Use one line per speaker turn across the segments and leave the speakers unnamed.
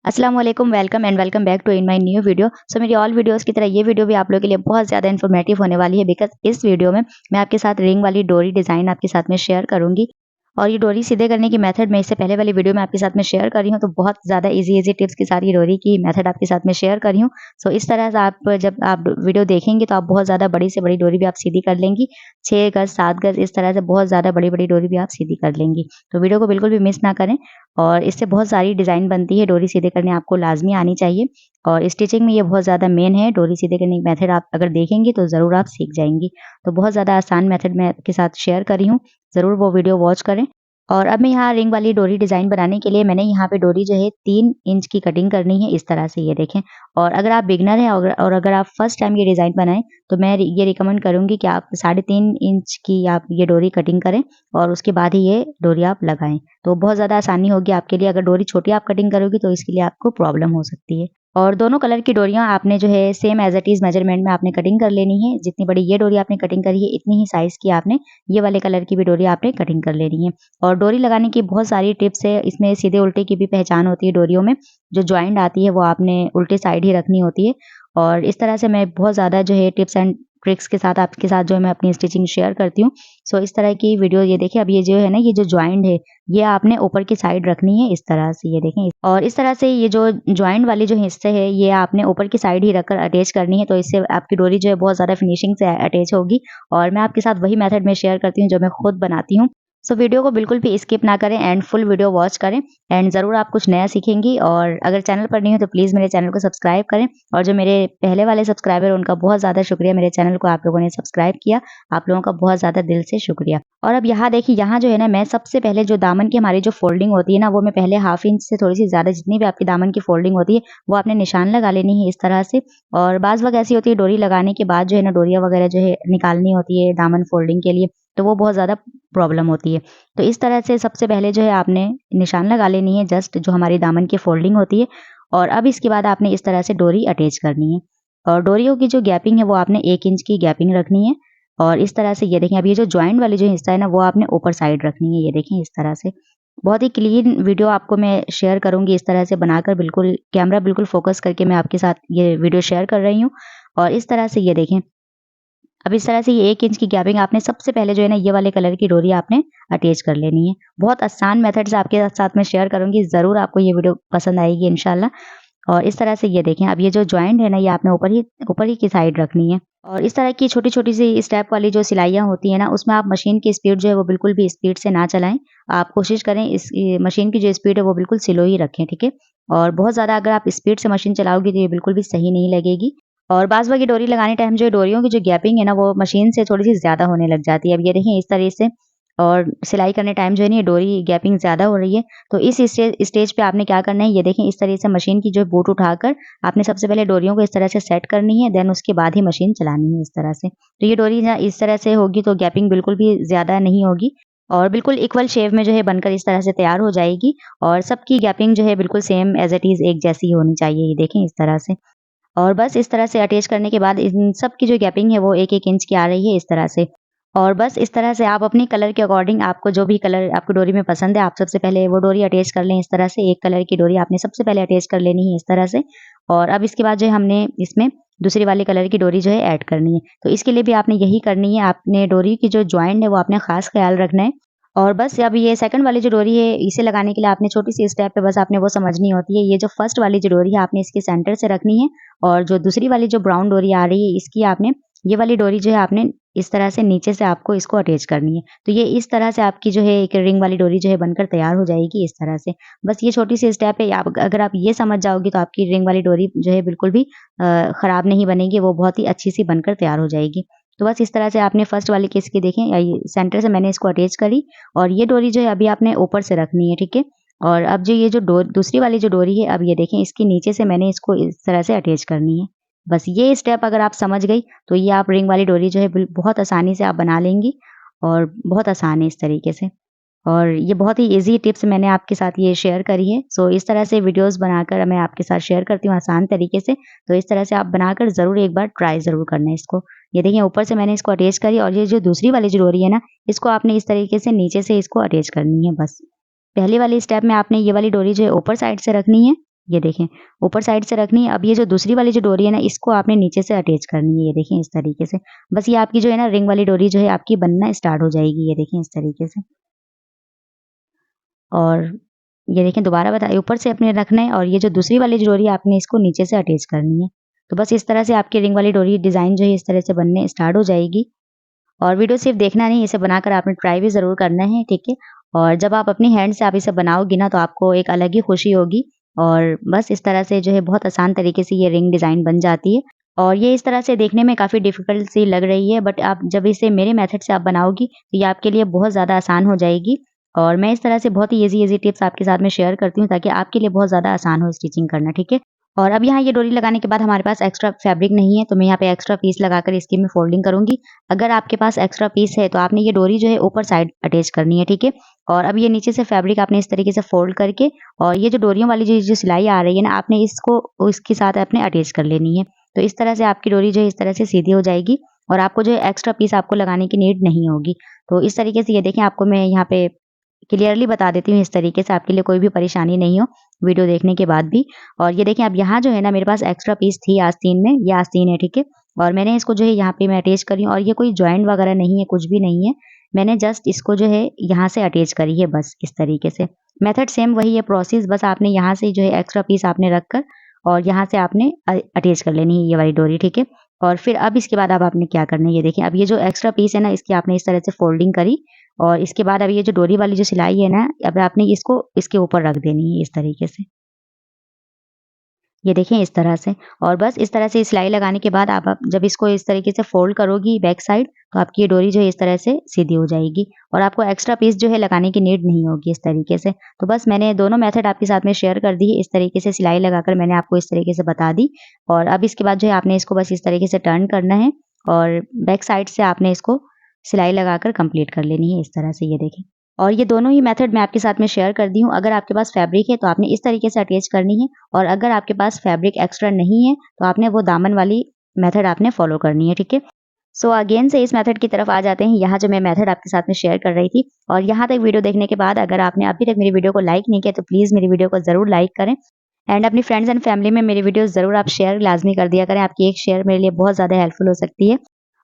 अस्सलाम वालेकुम, welcome back to in my new video. So मेरी ऑल वीडियोस की तरह ये वीडियो भी आप लोगों के लिए बहुत ज़्यादा इन्फॉर्मेटिव होने वाली है बिकॉज़ इस वीडियो में मैं आपके साथ रिंग वाली डोरी डिज़ाइन आपके साथ में शेयर करूँगी। और ये डोरी सीधे करने की मेथड मैं इससे पहले वाली वीडियो में आपके साथ में शेयर कर रही हूँ, तो बहुत ज़्यादा ईज़ी टिप्स के साथ ये डोरी की मेथड आपके साथ में शेयर कर रही हूँ। सो इस तरह से आप जब आप वीडियो देखेंगे तो आप बहुत ज़्यादा बड़ी से बड़ी डोरी भी आप सीधी कर लेंगी। 6 गज़, 7 गज़ इस तरह से बहुत ज़्यादा बड़ी-बड़ी डोरी भी आप सीधी कर लेंगी। तो वीडियो को बिल्कुल भी मिस ना करें। और इससे बहुत सारी डिज़ाइन बनती है, डोरी सीधे करने आपको लाज़मी आनी चाहिए। और स्टिचिंग में ये बहुत ज़्यादा मेन है, डोरी सीधे करने की मेथड आप अगर देखेंगी तो ज़रूर आप सीख जाएँगी। तो बहुत ज़्यादा आसान मेथड मैं आपके साथ शेयर कर रही हूँ, ज़रूर वो वीडियो वॉच करें। और अब मैं यहाँ रिंग वाली डोरी डिज़ाइन बनाने के लिए मैंने यहाँ पे डोरी जो है 3 इंच की कटिंग करनी है, इस तरह से ये देखें। और अगर आप बिगिनर हैं और अगर आप फर्स्ट टाइम ये डिज़ाइन बनाएँ, तो मैं ये रिकमेंड करूँगी कि आप 3.5 इंच की आप ये डोरी कटिंग करें और उसके बाद ही ये डोरी आप लगाएँ। तो बहुत ज़्यादा आसानी होगी आपके लिए। अगर डोरी छोटी आप कटिंग करोगी तो इसके लिए आपको प्रॉब्लम हो सकती है। और दोनों कलर की डोरियाँ आपने जो है same as it is measurement में आपने कटिंग कर लेनी है। जितनी बड़ी ये डोरी आपने कटिंग करी है, इतनी ही साइज़ की आपने ये वाले कलर की भी डोरी आपने कटिंग कर लेनी है। और डोरी लगाने की बहुत सारी टिप्स है, इसमें सीधे-उल्टे की भी पहचान होती है डोरियों में। जो जॉइंट आती है वो आपने उल्टे साइड ही रखनी होती है। और इस तरह से मैं बहुत ज़्यादा जो है टिप्स एंड ट्रिक्स के साथ आपके साथ जो है मैं अपनी स्टिचिंग शेयर करती हूँ। सो इस तरह की वीडियो ये देखिए, अब ये जो है ना, ये जो जॉइंट है, ये आपने ऊपर की साइड रखनी है इस तरह से, ये देखें। और इस तरह से ये जो जॉइंट वाली जो हिस्से है, ये आपने ऊपर की साइड ही रखकर अटैच करनी है, तो इससे आपकी डोरी जो है बहुत ज़्यादा फिनिशिंग से अटैच होगी। और मैं आपके साथ वही मेथड में शेयर करती हूँ जो मैं खुद बनाती हूँ। सो वीडियो को बिल्कुल भी स्किप ना करें एंड फुल वीडियो वॉच करें एंड ज़रूर आप कुछ नया सीखेंगी। और अगर चैनल पर नहीं हो तो प्लीज़ मेरे चैनल को सब्सक्राइब करें। और जो मेरे पहले वाले सब्सक्राइबर हैं, उनका बहुत ज़्यादा शुक्रिया, मेरे चैनल को आप लोगों ने सब्सक्राइब किया। आप लोगों का बहुत ज़्यादा दिल से शुक्रिया। और अब यहाँ देखिए, यहाँ जो है ना, मैं सबसे पहले जो दामन की हमारी जो फोल्डिंग होती है ना, वो मैं पहले हाफ इंच से थोड़ी सी ज़्यादा, जितनी भी आपकी दामन की फोल्डिंग होती है, वो आपने निशान लगा लेनी है इस तरह से। और बाज़ वक़्त ऐसी होती है, डोरी लगाने के बाद जो है ना, डोरियाँ वगैरह जो है निकालनी होती है दामन फोल्डिंग के लिए, तो वो बहुत ज़्यादा प्रॉब्लम होती है। तो इस तरह से सबसे पहले जो है आपने निशान लगा लेनी है, जस्ट जो हमारी दामन की फोल्डिंग होती है। और अब इसके बाद आपने इस तरह से डोरी अटैच करनी है। और डोरियों की जो गैपिंग है वो आपने 1 इंच की गैपिंग रखनी है। और इस तरह से ये देखें, अब ये जो जॉइंट वाली जो हिस्सा है ना, वो आपने ऊपर साइड रखनी है, ये देखें इस तरह से। बहुत ही क्लीन वीडियो आपको मैं शेयर करूँगी इस तरह से बनाकर, बिल्कुल कैमरा बिल्कुल फ़ोकस करके मैं आपके साथ ये वीडियो शेयर कर रही हूँ। और इस तरह से ये देखें, अब इस तरह से ये 1 इंच की गैपिंग आपने सबसे पहले जो है ना, ये वाले कलर की डोरी आपने अटैच कर लेनी है। बहुत आसान मेथड से आपके साथ में शेयर करूँगी, ज़रूर आपको ये वीडियो पसंद आएगी इंशाल्लाह। और इस तरह से ये देखें, अब ये जो जॉइंट है ना, ये आपने ऊपर ही की साइड रखनी है। और इस तरह की छोटी-छोटी सी स्टेप वाली जो सिलाइयाँ होती हैं ना, उसमें आप मशीन की स्पीड जो है वो बिल्कुल भी स्पीड से ना चलाएँ। आप कोशिश करें इस मशीन की जो स्पीड है वो बिल्कुल स्लो ही रखें, ठीक है? और बहुत ज़्यादा अगर आप स्पीड से मशीन चलाओगी तो ये बिल्कुल भी सही नहीं लगेगी। और बाज़ वक़्त डोरी लगाने टाइम जो डोरियों की जो गैपिंग है ना, वो मशीन से थोड़ी-सी ज़्यादा होने लग जाती है। अब ये देखें इस तरह से। और सिलाई करने टाइम जो है ना, ये डोरी गैपिंग ज़्यादा हो रही है। तो इस स्टेज पे आपने क्या करना है, ये देखें इस तरह से मशीन की जो बूट उठाकर आपने सबसे पहले डोरियों को इस तरह से सेट करनी है, देन उसके बाद ही मशीन चलानी है इस तरह से। तो ये डोरी ना इस तरह से होगी तो गैपिंग बिल्कुल भी ज़्यादा नहीं होगी और बिल्कुल इक्वल शेप में जो है बनकर इस तरह से तैयार हो जाएगी। और सबकी गैपिंग जो है बिल्कुल सेम एज़ इट इज़ एक जैसी होनी चाहिए, ये देखें इस तरह से। और बस इस तरह से अटैच करने के बाद इन सब की जो गैपिंग है वो 1-1 इंच की आ रही है इस तरह से। और बस इस तरह से आप अपनी कलर के अकॉर्डिंग, आपको जो भी कलर आपको डोरी में पसंद है, आप सबसे पहले वो डोरी अटैच कर लें इस तरह से। एक कलर की डोरी आपने सबसे पहले अटैच कर लेनी है इस तरह से। और अब इसके बाद जो है हमने इसमें दूसरी वाली कलर की डोरी जो है ऐड करनी है। तो इसके लिए भी आपने यही करनी है, आपने डोरी की जो जॉइंट है वो आपने ख़ास ख़्याल रखना है। और बस अब ये सेकंड वाली जो डोरी है, इसे लगाने के लिए आपने छोटी-सी स्टेप पे बस आपने वो समझनी होती है। ये जो फर्स्ट वाली जो डोरी है आपने इसके सेंटर से रखनी है। और जो दूसरी वाली जो ब्राउन डोरी आ रही है, इसकी आपने ये वाली डोरी जो है आपने इस तरह से नीचे से आपको इसको अटैच करनी है। तो ये इस तरह से आपकी जो है एक रिंग वाली डोरी जो है बनकर तैयार हो जाएगी इस तरह से। बस ये छोटी-सी स्टेप है, आप अगर आप ये समझ जाओगी तो आपकी रिंग वाली डोरी जो है बिल्कुल भी खराब नहीं बनेगी, वो बहुत ही अच्छी-सी बनकर तैयार हो जाएगी। तो बस इस तरह से आपने फर्स्ट वाली केस की देखें, ये सेंटर से मैंने इसको अटैच करी और ये डोरी जो है अभी आपने ऊपर से रखनी है, ठीक है? और अब जो ये जो दूसरी वाली जो डोरी है, अब ये देखें इसके नीचे से मैंने इसको इस तरह से अटैच करनी है। बस ये स्टेप अगर आप समझ गई, तो ये आप रिंग वाली डोरी जो है बहुत आसानी से आप बना लेंगी और बहुत आसान है इस तरीके से। और ये बहुत ही ईज़ी टिप्स मैंने आपके साथ ये शेयर करी है। सो इस तरह से वीडियोज़ बनाकर मैं आपके साथ शेयर करती हूँ आसान तरीके से। तो इस तरह से आप बनाकर ज़रूर एक बार ट्राई ज़रूर करना है इसको। ये देखिए ऊपर से मैंने इसको अटैच करी और ये जो दूसरी वाली जो डोरी है ना, इसको आपने इस तरीके से नीचे से इसको अटैच करनी है बस। पहली वाली स्टेप में आपने ये वाली डोरी जो है ऊपर साइड से रखनी है ये देखें ऊपर साइड से रखनी है। अब ये जो दूसरी वाली जो डोरी है ना, इसको आपने नीचे से अटैच करनी है। ये देखें इस तरीके से। बस ये आपकी जो है ना रिंग वाली डोरी जो है आपकी बनना स्टार्ट हो जाएगी। ये देखें इस तरीके से। और ये देखें दोबारा बताइए, ऊपर से अपने रखना है और ये जो दूसरी वाली जो डोरी है आपने इसको नीचे से अटैच करनी है। तो बस इस तरह से आपकी रिंग वाली डोरी डिज़ाइन जो है इस तरह से बनने स्टार्ट हो जाएगी। और वीडियो सिर्फ देखना नहीं, इसे बनाकर आपने ट्राई भी ज़रूर करना है, ठीक है? और जब आप अपनी हैंड से आप इसे बनाओगी ना, तो आपको एक अलग ही खुशी होगी। और बस इस तरह से जो है बहुत आसान तरीके से ये रिंग डिज़ाइन बन जाती है। और ये इस तरह से देखने में काफ़ी डिफ़िकल्ट सी लग रही है, बट आप जब इसे मेरे मेथड से आप बनाओगी, तो ये आपके लिए बहुत ज़्यादा आसान हो जाएगी। और मैं इस तरह से बहुत ही ईज़ी-ईज़ी टिप्स आपके साथ में शेयर करती हूँ, ताकि आपके लिए बहुत ज़्यादा आसान हो स्टिचिंग करना, ठीक है? और अब यहाँ ये डोरी लगाने के बाद हमारे पास एक्स्ट्रा फैब्रिक नहीं है, तो मैं यहाँ पे एक्स्ट्रा पीस लगाकर इसकी मैं फ़ोल्डिंग करूँगी। अगर आपके पास एक्स्ट्रा पीस है, तो आपने ये डोरी जो है ऊपर साइड अटैच करनी है, ठीक है? और अब ये नीचे से फैब्रिक आपने इस तरीके से फ़ोल्ड करके और ये जो डोरियों वाली जो सिलाई आ रही है ना, आपने इसको इसके साथ आपने अटैच कर लेनी है। तो इस तरह से आपकी डोरी जो है इस तरह से सीधी हो जाएगी और आपको जो है एक्स्ट्रा पीस आपको लगाने की नीड नहीं होगी। तो इस तरीके से ये देखें, आपको मैं यहाँ पे क्लियरली बता देती हूँ, इस तरीके से आपके लिए कोई भी परेशानी नहीं हो वीडियो देखने के बाद भी। और ये देखें, अब यहाँ जो है ना मेरे पास एक्स्ट्रा पीस थी आस्तीन में, ये आस्तीन है, ठीक है? और मैंने इसको जो है यहाँ पे मैं अटैच करी हूँ और ये कोई जॉइंट वगैरह नहीं है, कुछ भी नहीं है। मैंने जस्ट इसको जो है यहाँ से अटैच करी है, बस इस तरीके से। मेथड सेम वही है, प्रोसेस बस आपने यहाँ से जो है एक्स्ट्रा पीस आपने रख कर और यहाँ से आपने अटैच कर लेनी है ये वाली डोरी, ठीक है? और फिर अब इसके बाद अब आपने क्या करना है, ये देखें, अब ये जो एक्स्ट्रा पीस है ना, इसकी आपने इस तरह से फोल्डिंग करी और इसके बाद अब ये जो डोरी वाली जो सिलाई है ना, अब आपने इसको इसके ऊपर रख देनी है इस तरीके से। ये देखें इस तरह से। और बस इस तरह से सिलाई लगाने के बाद आप जब इसको इस तरीके से फ़ोल्ड करोगी बैक साइड, तो आपकी ये डोरी जो है इस तरह से सीधी हो जाएगी और आपको एक्स्ट्रा पीस जो है लगाने की नीड नहीं होगी इस तरीके से। तो बस मैंने दोनों मेथड आपके साथ में शेयर कर दी है। इस तरीके से सिलाई लगाकर मैंने आपको इस तरीके से बता दी और अब इसके बाद जो है आपने इसको बस इस तरीके से टर्न करना है और बैक साइड से आपने इसको सिलाई लगाकर कंप्लीट कर लेनी है इस तरह से, ये देखें। और ये दोनों ही मेथड मैं आपके साथ में शेयर कर दी हूँ। अगर आपके पास फैब्रिक है, तो आपने इस तरीके से अटैच करनी है और अगर आपके पास फैब्रिक एक्स्ट्रा नहीं है, तो आपने वो दामन वाली मेथड आपने फ़ॉलो करनी है, ठीक है? सो अगेन से इस मेथड की तरफ आ जाते हैं। यहाँ जो मैं मेथड आपके साथ में शेयर कर रही थी और यहाँ तक वीडियो देखने के बाद अगर आपने अभी तक मेरी वीडियो को लाइक नहीं किया, तो प्लीज़ मेरी वीडियो को ज़रूर लाइक करें एंड अपनी फ्रेंड्स एंड फैमिली में मेरी वीडियोज़ ज़रूर आप शेयर लाज़मी कर दिया करें। आपकी एक शेयर मेरे लिए बहुत ज़्यादा हेल्पफुल हो सकती है।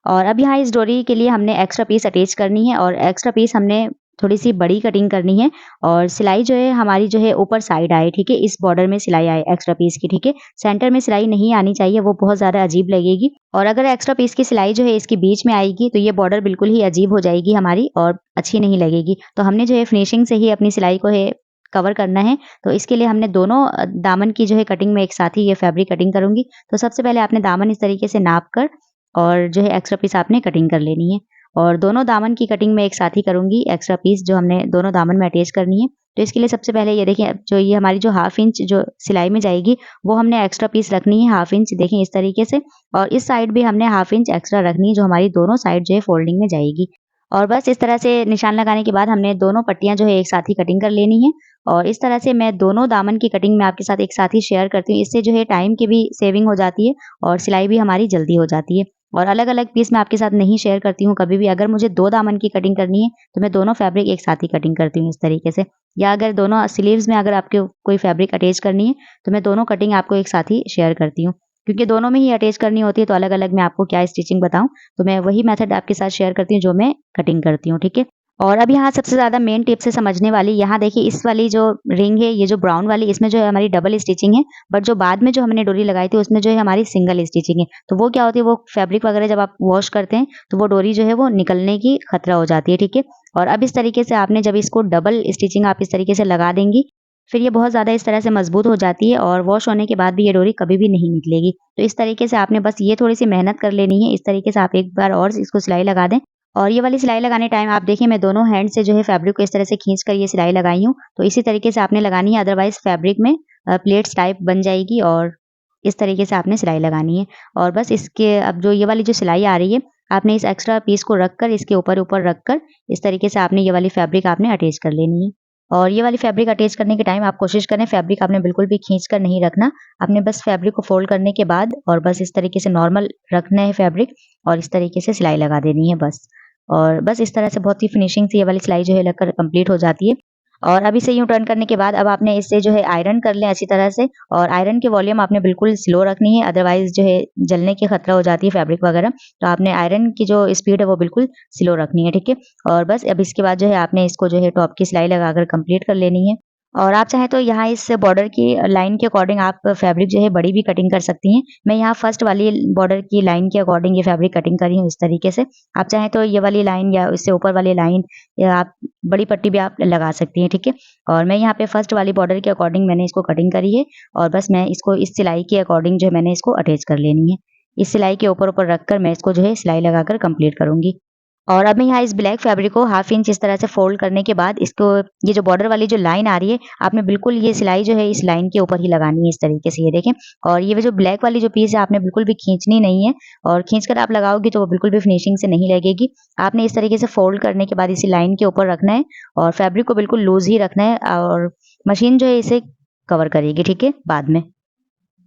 और अब यहाँ इस डोरी के लिए हमने एक्स्ट्रा पीस अटैच करनी है और एक्स्ट्रा पीस हमने थोड़ी-सी बड़ी कटिंग करनी है और सिलाई जो है हमारी जो है ऊपर साइड आए, ठीक है? इस बॉर्डर में सिलाई आए एक्स्ट्रा पीस की, ठीक है? सेंटर में सिलाई नहीं आनी चाहिए, वो बहुत ज़्यादा अजीब लगेगी और अगर एक्स्ट्रा पीस की सिलाई जो है इसके बीच में आएगी, तो ये बॉर्डर बिल्कुल ही अजीब हो जाएगी हमारी और अच्छी नहीं लगेगी। तो हमने जो है फिनिशिंग से ही अपनी सिलाई को है कवर करना है, तो इसके लिए हमने दोनों दामन की जो है कटिंग में एक साथ ही ये फैब्रिक कटिंग करूँगी। तो सबसे पहले आपने दामन इस तरीके से नाप कर और जो है एक्स्ट्रा पीस आपने कटिंग कर लेनी है और दोनों दामन की कटिंग मैं एक साथ ही करूँगी, एक्स्ट्रा पीस जो हमने दोनों दामन में अटैच करनी है। तो इसके लिए सबसे पहले ये देखिए, जो ये हमारी जो हाफ इंच जो सिलाई में जाएगी, वो हमने एक्स्ट्रा पीस रखनी है हाफ इंच, देखें इस तरीके से। और इस साइड भी हमने हाफ इंच एक्स्ट्रा रखनी है, जो हमारी दोनों साइड जो है फोल्डिंग में जाएगी। और बस इस तरह से निशान लगाने के बाद हमने दोनों पट्टियाँ जो है एक साथ ही कटिंग कर लेनी है और इस तरह से मैं दोनों दामन की कटिंग मैं आपके साथ एक साथ ही शेयर करती हूँ। इससे जो है टाइम की भी सेविंग हो जाती है और सिलाई भी हमारी जल्दी हो जाती है। और अलग-अलग पीस मैं आपके साथ नहीं शेयर करती हूँ कभी भी। अगर मुझे 2 दामन की कटिंग करनी है, तो मैं दोनों फैब्रिक एक साथ ही कटिंग करती हूँ इस तरीके से। या अगर दोनों स्लीव्स में अगर आपको कोई फैब्रिक अटैच करनी है, तो मैं दोनों कटिंग आपको एक साथ ही शेयर करती हूँ। क्योंकि दोनों में ही अटैच करनी होती है, तो अलग-अलग मैं आपको क्या स्टिचिंग बताऊँ, तो मैं वही मेथड आपके साथ शेयर करती हूँ जो मैं कटिंग करती हूँ, ठीक है? और अब यहाँ सबसे ज़्यादा मेन टिप्स है समझने वाली। यहाँ देखिए, इस वाली जो रिंग है, ये जो ब्राउन वाली, इसमें जो है हमारी डबल स्टिचिंग है, बट जो बाद में जो हमने डोरी लगाई थी उसमें जो है हमारी सिंगल स्टिचिंग है। तो वो क्या होती है, वो फैब्रिक वगैरह जब आप वॉश करते हैं, तो वो डोरी जो है वो निकलने की खतरा हो जाती है, ठीक है? और अब इस तरीके से आपने जब इसको डबल स्टिचिंग आप इस तरीके से लगा देंगी, फिर ये बहुत ज़्यादा इस तरह से मजबूत हो जाती है और वॉश होने के बाद भी ये डोरी कभी भी नहीं निकलेगी। तो इस तरीके से आपने बस ये थोड़ी-सी मेहनत कर लेनी है। इस तरीके से आप एक बार और इसको सिलाई लगा दें और ये वाली सिलाई लगाने टाइम आप देखिए, मैं दोनों हैंड से जो है फैब्रिक को इस तरह से खींच कर ये सिलाई लगाई हूँ। तो इसी तरीके से आपने लगानी है, अदरवाइज़ फैब्रिक में प्लेट्स टाइप बन जाएगी और इस तरीके से आपने सिलाई लगानी है। और बस इसके अब जो ये वाली जो सिलाई आ रही है, आपने इस एक्स्ट्रा पीस को रखकर इसके ऊपर-ऊपर रखकर इस तरीके से आपने ये वाली फैब्रिक आपने अटैच कर लेनी है। और ये वाली फैब्रिक अटैच करने के टाइम आप कोशिश करें, फैब्रिक आपने बिल्कुल भी खींच कर नहीं रखना। आपने बस फैब्रिक को फोल्ड करने के बाद और बस इस तरीके से नॉर्मल रखना है फैब्रिक और इस तरीके से सिलाई लगा देनी है बस। और बस इस तरह से बहुत ही फिनिशिंग से ये वाली सिलाई जो है लगकर कंप्लीट हो जाती है। और अब इसे यूँ टर्न करने के बाद अब आपने इसे जो है आयरन कर लें अच्छी तरह से, और आयरन की वॉल्यूम आपने बिल्कुल स्लो रखनी है, अदरवाइज़ जो है जलने की खतरा हो जाती है फैब्रिक वगैरह। तो आपने आयरन की जो स्पीड है वो बिल्कुल स्लो रखनी है, ठीक है? और बस अब इसके बाद जो है आपने इसको जो है टॉप की सिलाई लगाकर कंप्लीट कर लेनी है। और आप चाहें तो यहाँ इस बॉर्डर की लाइन के अकॉर्डिंग आप फैब्रिक जो है बड़ी भी कटिंग कर सकती हैं। मैं यहाँ फर्स्ट वाली बॉर्डर की लाइन के अकॉर्डिंग ये फैब्रिक कटिंग कर रही हूँ इस तरीके से। आप चाहें तो ये वाली लाइन या इससे ऊपर वाली लाइन या आप बड़ी पट्टी भी आप लगा सकती हैं, ठीक है? और मैं यहाँ पे फर्स्ट वाली बॉर्डर के अकॉर्डिंग मैंने इसको कटिंग करी है, और बस मैं इसको इस सिलाई के अकॉर्डिंग जो है मैंने इसको अटैच कर लेनी है। इस सिलाई के ऊपर-ऊपर रखकर मैं इसको जो है सिलाई लगाकर कंप्लीट करूँगी। और अब मैं यहाँ इस ब्लैक फैब्रिक को हाफ इंच इस तरह से फोल्ड करने के बाद इसको, ये जो बॉर्डर वाली जो लाइन आ रही है, आपने बिल्कुल ये सिलाई जो है इस लाइन के ऊपर ही लगानी है इस तरीके से, ये देखें। और ये जो ब्लैक वाली जो पीस है आपने बिल्कुल भी खींचनी नहीं है, और खींचकर आप लगाओगी तो वो बिल्कुल भी फिनिशिंग से नहीं लगेगी। आपने इस तरीके से फोल्ड करने के बाद इसी लाइन के ऊपर रखना है, और फैब्रिक को बिल्कुल लूज ही रखना है, और मशीन जो है इसे कवर करेगी, ठीक है, बाद में।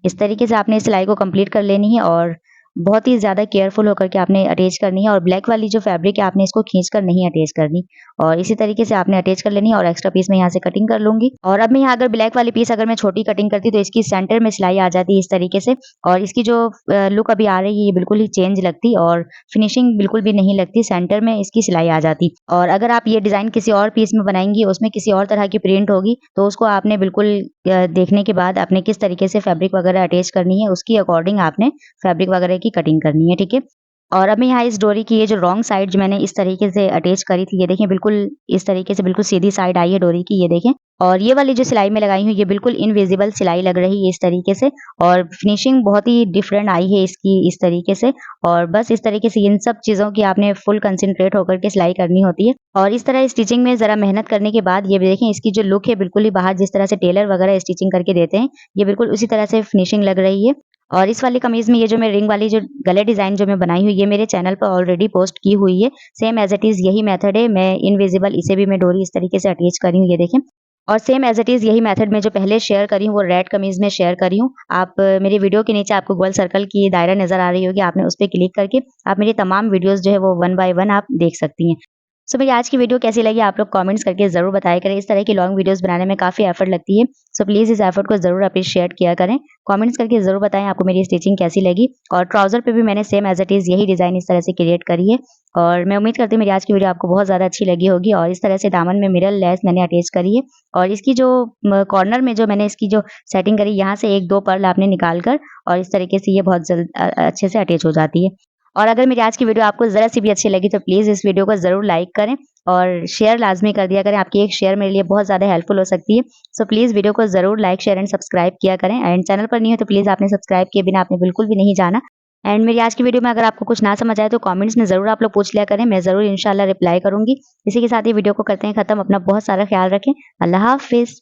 इस तरीके से आपने सिलाई को कंप्लीट कर लेनी है, और बहुत ही ज़्यादा केयरफुल होकर के आपने अटैच करनी है, और ब्लैक वाली जो फैब्रिक है आपने इसको खींचकर नहीं अटैच करनी, और इसी तरीके से आपने अटैच कर लेनी है, और एक्स्ट्रा पीस मैं यहाँ से कटिंग कर लूँगी। और अब मैं यहाँ अगर ब्लैक वाली पीस अगर मैं छोटी कटिंग करती तो इसकी सेंटर में सिलाई आ जाती है इस तरीके से, और इसकी जो लुक अभी आ रही है ये बिल्कुल ही चेंज लगती, और फिनिशिंग बिल्कुल भी नहीं लगती, सेंटर में इसकी सिलाई आ जाती। और अगर आप ये डिज़ाइन किसी और पीस में बनाएंगी, उसमें किसी और तरह की प्रिंट होगी, तो उसको आपने बिल्कुल देखने के बाद आपने किस तरीके से फैब्रिक वगैरह अटैच करनी है उसकी अकॉर्डिंग आपने फैब्रिक वगैरह की कटिंग करनी है, ठीक है? और अब मैं यहाँ इस डोरी की ये जो रॉन्ग साइड जो मैंने इस तरीके से अटैच करी थी, ये देखें बिल्कुल इस तरीके से बिल्कुल सीधी साइड आई है डोरी की, ये देखें। और ये वाली जो सिलाई मैं लगाई हूँ ये बिल्कुल इनविजिबल सिलाई लग रही है इस तरीके से, और फिनिशिंग बहुत ही डिफरेंट आई है इसकी इस तरीके से। और बस इस तरीके से इन सब चीज़ों की आपने फुल कंसंट्रेट होकर के सिलाई करनी होती है, और इस तरह स्टिचिंग में ज़रा मेहनत करने के बाद ये देखें इसकी जो लुक है बिल्कुल ही बाहर जिस तरह से टेलर वगैरह स्टिचिंग करके देते हैं, ये बिल्कुल उसी तरह से फिनिशिंग लग रही है। और इस वाली कमीज़ में ये जो मैं रिंग वाली जो गले डिज़ाइन जो मैं बनाई हूँ, ये मेरे चैनल पर ऑलरेडी पोस्ट की हुई है। सेम एज़ इट इज़ यही मेथड है, मैं इनविजिबल इसे भी मैं डोरी इस तरीके से अटैच करी हूँ, ये देखें। और सेम एज़ इट इज़ यही मेथड मैं जो पहले शेयर करी हूँ, वो रेड कमीज़ में शेयर करी हूँ। आप मेरी वीडियो के नीचे आपको गोल सर्कल की दायरा नज़र आ रही होगी, आपने उस पे क्लिक करके आप मेरी तमाम वीडियोज़ जो है वो वन बाय वन आप देख सकती हैं। सो भई आज की वीडियो कैसी लगी आप लोग कमेंट्स करके ज़रूर बताया करें। इस तरह की लॉन्ग वीडियोज़ बनाने में काफ़ी एफर्ट लगती है। सो प्लीज़ इस एफर्ट को ज़रूर अप्रिशिएट किया करें। कमेंट्स करके ज़रूर बताएँ आपको मेरी स्टिचिंग कैसी लगी, और ट्राउज़र पे भी मैंने सेम एज़ इट इज़ यही डिज़ाइन इस तरह से क्रिएट करी है। और मैं उम्मीद करती हूँ मेरी आज की वीडियो आपको बहुत ज़्यादा अच्छी लगी होगी, और इस तरह से दामन में मिरर लेस मैंने अटैच करी है, और इसकी जो कॉर्नर में जो मैंने इसकी जो सेटिंग करी, यहाँ से 1-2 पर्ल आपने निकाल कर, और इस तरीके से ये बहुत अच्छे से अटैच हो जाती है। और अगर मेरी आज की वीडियो आपको ज़रा-सी भी अच्छी लगी तो प्लीज़ इस वीडियो को ज़रूर लाइक करें, और शेयर लाज़मी कर दिया करें। आपकी एक शेयर मेरे लिए बहुत ज़्यादा हेल्पफुल हो सकती है। सो प्लीज़ वीडियो को ज़रूर लाइक, शेयर एंड सब्सक्राइब किया करें, एंड चैनल पर नहीं हो तो प्लीज़ आपने सब्सक्राइब किए बिना आपने बिल्कुल भी नहीं जाना। एंड मेरी आज की वीडियो में अगर आपको कुछ ना समझ आए तो कमेंट्स में ज़रूर आप लोग पूछ लिया करें, मैं ज़रूर इंशाल्लाह रिप्लाई करूँगी। इसी के साथ ही वीडियो को करते हैं खत्म। अपना बहुत सारा ख्याल रखें। अल्लाह हाफ़िज़।